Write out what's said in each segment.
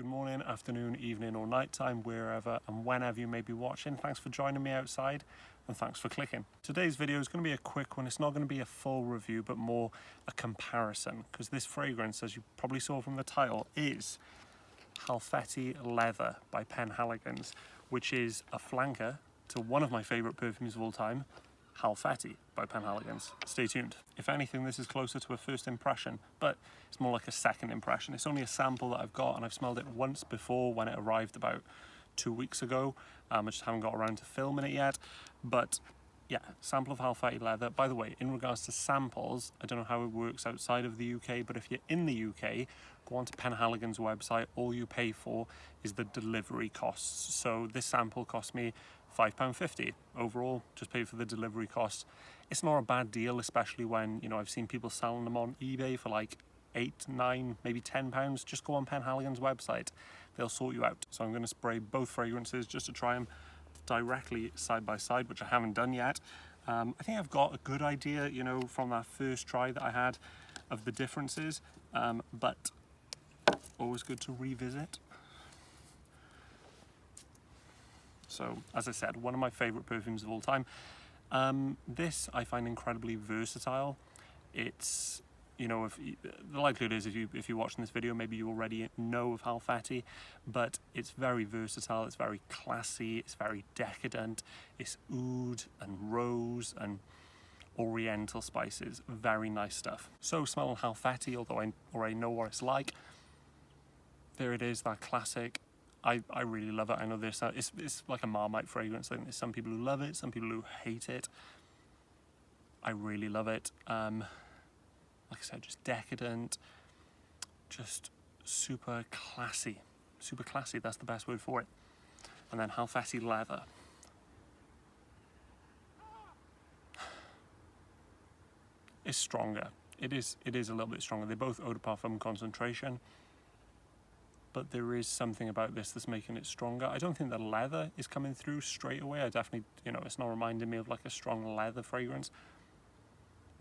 good morning, afternoon, evening or night time, wherever and whenever you may be watching. Thanks for joining me outside and thanks for clicking. Today's video is going to be a quick one. It's not going to be a full review but more a comparison, because this fragrance, as you probably saw from the title, is Halfetti Leather by Penhaligons, which is a flanker to one of my favourite perfumes of all time, Halfeti by Penhaligons. Stay tuned. If anything, this is closer to a first impression, but it's more like a second impression. It's only a sample that I've got, and I've smelled it once before when it arrived about 2 weeks ago. I just haven't got around to filming it yet, but yeah, sample of Halfeti Leather. By the way, in regards to samples, I don't know how it works outside of the UK, but if you're in the UK, go on to Penhaligons website. All you pay for is the delivery costs. So this sample cost me £5.50 overall, just pay for the delivery costs. It's not a bad deal, especially when, you know, I've seen people selling them on eBay for like £8, £9, maybe £10. Just go on Penhaligons website, they'll sort you out. So I'm going to spray both fragrances just to try them directly side by side, which I haven't done yet. I think I've got a good idea, you know, from that first try that I had of the differences, but always good to revisit. So, as I said, one of my favourite perfumes of all time. This I find incredibly versatile. It's, you know, the likelihood is if you're watching this video, maybe you already know of Halfeti, but it's very versatile, it's very classy, it's very decadent, it's oud and rose and oriental spices, very nice stuff. So smelling Halfeti, although I already know what it's like, there it is, that classic. I really love it. I know it's like a Marmite fragrance. I think there's some people who love it, some people who hate it. I really love it. Like I said, just decadent, just super classy. Super classy, that's the best word for it. And then Halfeti Leather. It's stronger. It is a little bit stronger. They're both eau de parfum concentration, but there is something about this that's making it stronger. I don't think the leather is coming through straight away. I definitely, you know, it's not reminding me of like a strong leather fragrance.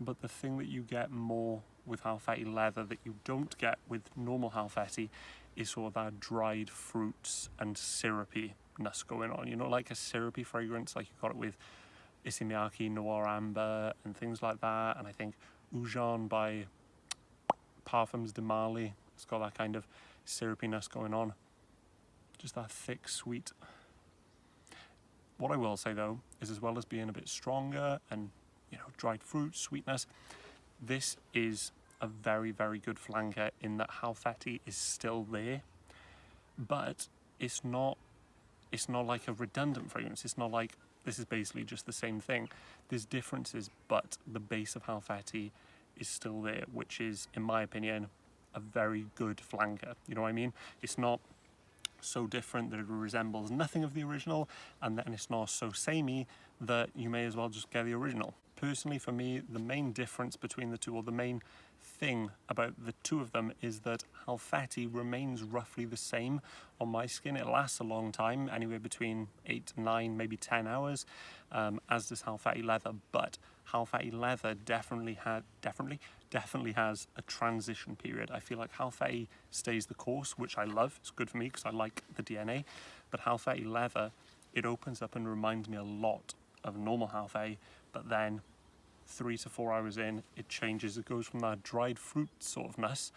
But the thing that you get more with Halfeti Leather that you don't get with normal Halfeti is sort of that dried fruits and syrupiness going on. You know, like a syrupy fragrance, like you got it with Issey Miyake Noir Amber and things like that. And I think Ujan by Parfums de Marly, it's got that kind of syrupiness going on, just that thick sweet. What I will say though is, as well as being a bit stronger and, you know, dried fruit sweetness, this is a very, very good flanker in that Halfeti is still there, but it's not like a redundant fragrance. It's not like this is basically just the same thing. There's differences, but the base of Halfeti is still there, which is, in my opinion, a very good flanker. You know what I mean? It's not so different that it resembles nothing of the original, and then it's not so samey that you may as well just get the original. Personally, for me, the main difference between the two, or the main thing about the two of them, is that Halfeti remains roughly the same on my skin. It lasts a long time, anywhere between 8 to 9, maybe 10 hours, as does Halfeti Leather, but Halfeti Leather definitely has a transition period. I feel like Halfeti stays the course, which I love. It's good for me because I like the DNA, but Halfeti Leather, it opens up and reminds me a lot of normal Halfeti, but then 3 to 4 hours in, it changes. It goes from that dried fruit sort of ness,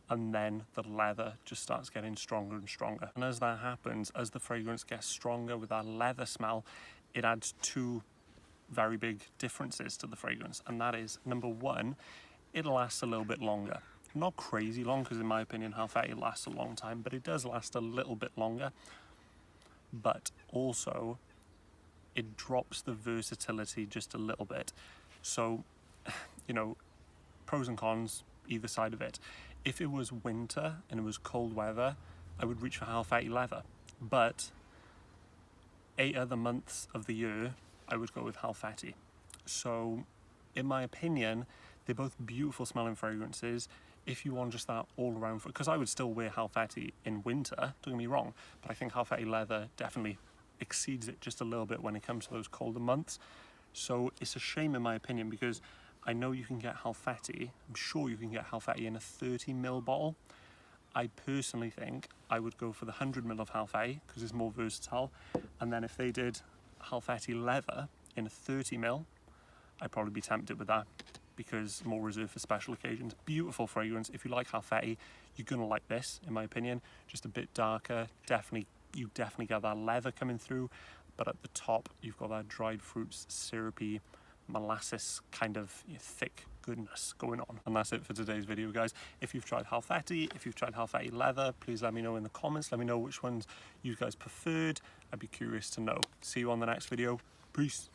and then the leather just starts getting stronger and stronger. And as that happens, as the fragrance gets stronger with that leather smell, it adds two very big differences to the fragrance, and that is, number one, it lasts a little bit longer. Not crazy long, because in my opinion Halfeti lasts a long time, but it does last a little bit longer. But also, it drops the versatility just a little bit. So, you know, pros and cons either side of it. If it was winter and it was cold weather, I would reach for Halfeti Leather, but 8 other months of the year I would go with Halfeti. So in my opinion, they're both beautiful smelling fragrances. If you want just that all around, because I would still wear Halfeti in winter, don't get me wrong, but I think Halfeti Leather definitely exceeds it just a little bit when it comes to those colder months. So it's a shame in my opinion, because I know you can get Halfeti, I'm sure you can get Halfeti in a 30 ml bottle. I personally think I would go for the 100ml of Halfeti because it's more versatile. And then if they did Helfetti Leather in a 30ml, I'd probably be tempted with that because more reserved for special occasions. Beautiful fragrance. If you like Halfetti, you're gonna like this, in my opinion. Just a bit darker. You definitely get that leather coming through, but at the top you've got that dried fruits, syrupy, molasses kind of thick goodness going on. And that's it for today's video, guys. If you've tried Halfetti, if you've tried Halfetti Leather, please let me know in the comments. Let me know which ones you guys preferred. I'd be curious to know. See you on the next video. Peace.